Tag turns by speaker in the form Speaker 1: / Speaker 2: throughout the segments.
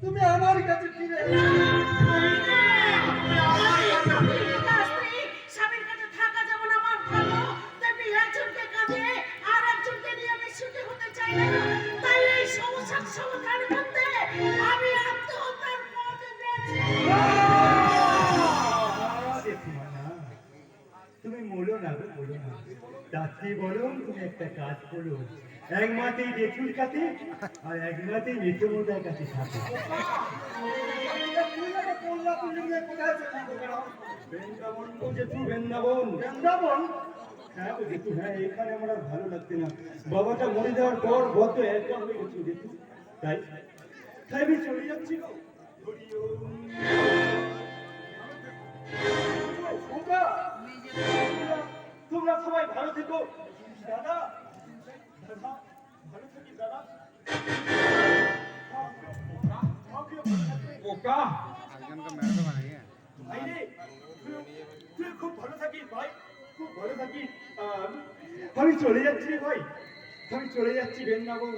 Speaker 1: তুমি আমার কাছে ফিরে এসো।
Speaker 2: স্বামীর কাছে থাকা যেমন আমার ভালো, তেমনি একজনকে কাঁদিয়ে আর একজনকে নিয়ে আমি সুখী হতে চাই না। তাই এই সমস্যার সমাধান করতে আমি আত্মহত্যার পথ বেছে
Speaker 1: তুমি বলো না গো, বলো না। তাতে বলো তুমি একটা কাজ করো, এক মাতেই জেঠুর কাছে আর এক মাতেই মেচমোদার কাছে থাকে। বৃন্দাবন তো জেঠু, বৃন্দাবন। বৃন্দাবন? হ্যাঁ গো জেঠু, হ্যাঁ, এখানে আমার আর ভালো লাগছে না। বাবাটা মরে যাওয়ার পর বদ্ধ একা হয়ে গেছি জেঠু, তাই তাই আমি চলে যাচ্ছি গো। তোমরা সবাই ভালো থেকো। দাদা, দাদা, ভালো থাকিস দাদা।
Speaker 3: ওকা
Speaker 1: ভাই রে, তুই খুব ভালো থাকিস ভাই, খুব ভালো থাকিস। আমি চলে যাচ্ছি রে ভাই, আমি চলে যাচ্ছি বৃন্দাবন।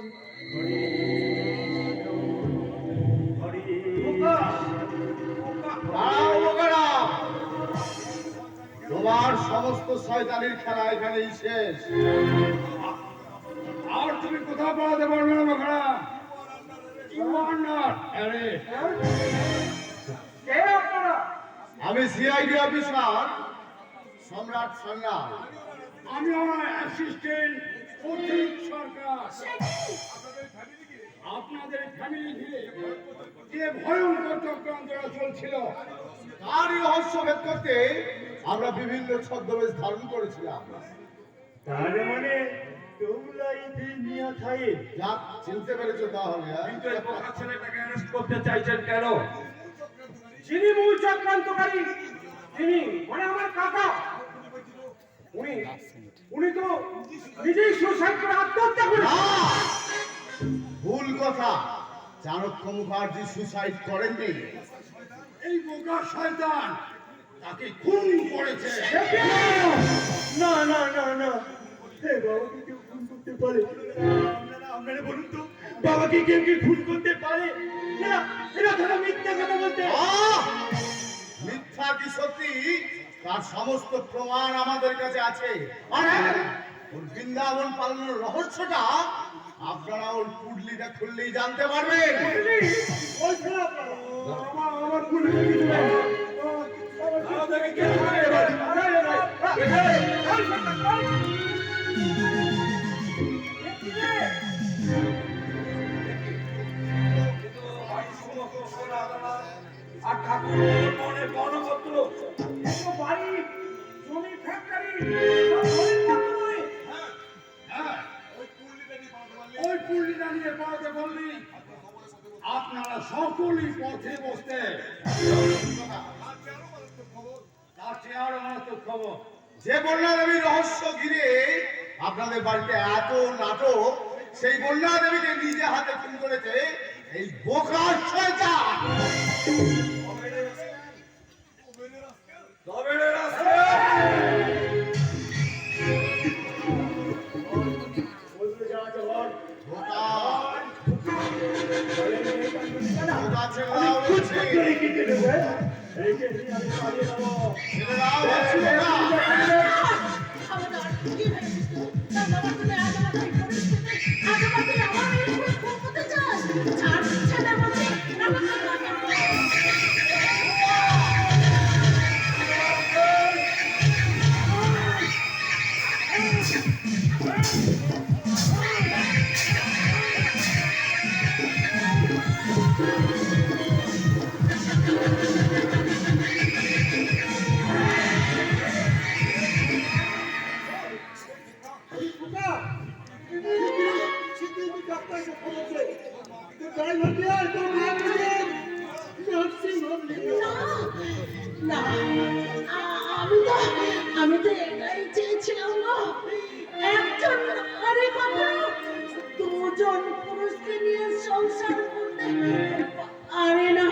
Speaker 4: তোমার সমস্ত শয়তানির খেলা এখানেই শেষ।
Speaker 3: আর তুমি কোথাও পালাতে পারবে না বাঘারা।
Speaker 4: আমি সিআইডি অফিসার সম্রাট সান্না।
Speaker 3: আমি আমার অ্যাসিস্ট্যান্ট অতীত সরকার। আপনাদের ফ্যামিলি ঘিরে যে ভয়ঙ্কর চক্রান্তরা চলছিল
Speaker 4: তারই রহস্য ভেদ করতে আমরা বিভিন্ন ছদ্মবেশ ধারণ করেছিলাম।
Speaker 1: তার মানে তোমরা এই নিয়ে খাই
Speaker 4: যা চিনতে পেরেছো তাহলে, হ্যাঁ?
Speaker 3: কিন্তু এই বোকা ছেলেটাকে অ্যারেস্ট করতে চাইছেন কেন? যিনি মূল চক্রান্তকারী তিনি মানে আমার কাকা, উনি তো নিজেই সুসাইড করে আত্মহত্যা করে।
Speaker 4: ভুল কথা, চাণক্য মুখার্জি সুসাইড করেননি।
Speaker 3: এই বোকা শয়তান তাকে খুন করেছে।
Speaker 1: না না না না, বাবাকে কেউ খুন করতে পারে? আপনারা বলুন তো, বাবাকে কেউ কি খুন করতে পারে? না, এরা ধরো মিথ্যা কথা বলতে।
Speaker 4: মিথ্যা কি সত্যি তার সমস্ত প্রমাণ আমাদের কাছে আছে। আর ওর বৃন্দাবন পালানোর রহস্যটা আপনারা ওর কুডলিটা খুললেই জানতে পারবেন।
Speaker 1: আমার ভুল হয়ে গেছে।
Speaker 3: আর ঠাকুরের মনে গণপত্র বাড়ি জমি ফ্যাক্টরি ওই পুরলিটা নিয়ে পাওয়াতে বললি আপনারা সকলেই পথে বসতে। তার চেয়ে আরো মারাত্মক খবর,
Speaker 4: যে বন্যা দেবীর রহস্য ঘিরে আপনাদের বাড়িতে এত নাটক, সেই বন্যা দেবীকে নিজে হাতে খুন করেছে এই বোকা শয়তান।
Speaker 2: আমি তো এটাই চেয়েছিলাম না, একজন আরে বাবা দুজন পুরুষকে নিয়ে সংসার করতে আরে না।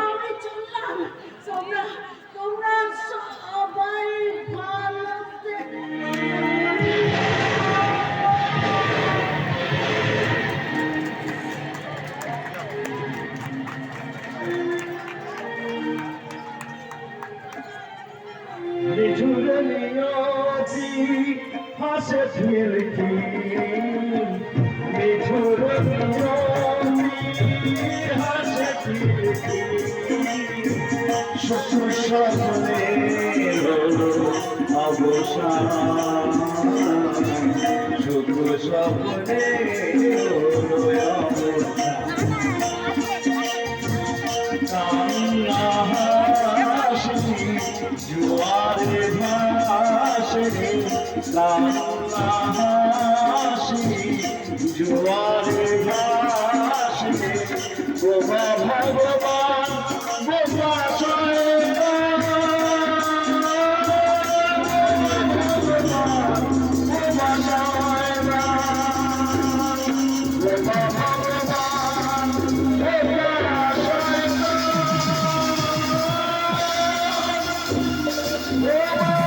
Speaker 2: আমি চললাম, তোমরা তোমরা সবাই ভালো
Speaker 1: হাসে ফিরতি মিঠুর হাসে ফিরতি শ্বশুর স্বপ্নে অবসান শ্বশুর স্বপ্নে জুয়ারে ভাসে জুয়ারে ভাসে বোবা ভগবান বোবা Oh,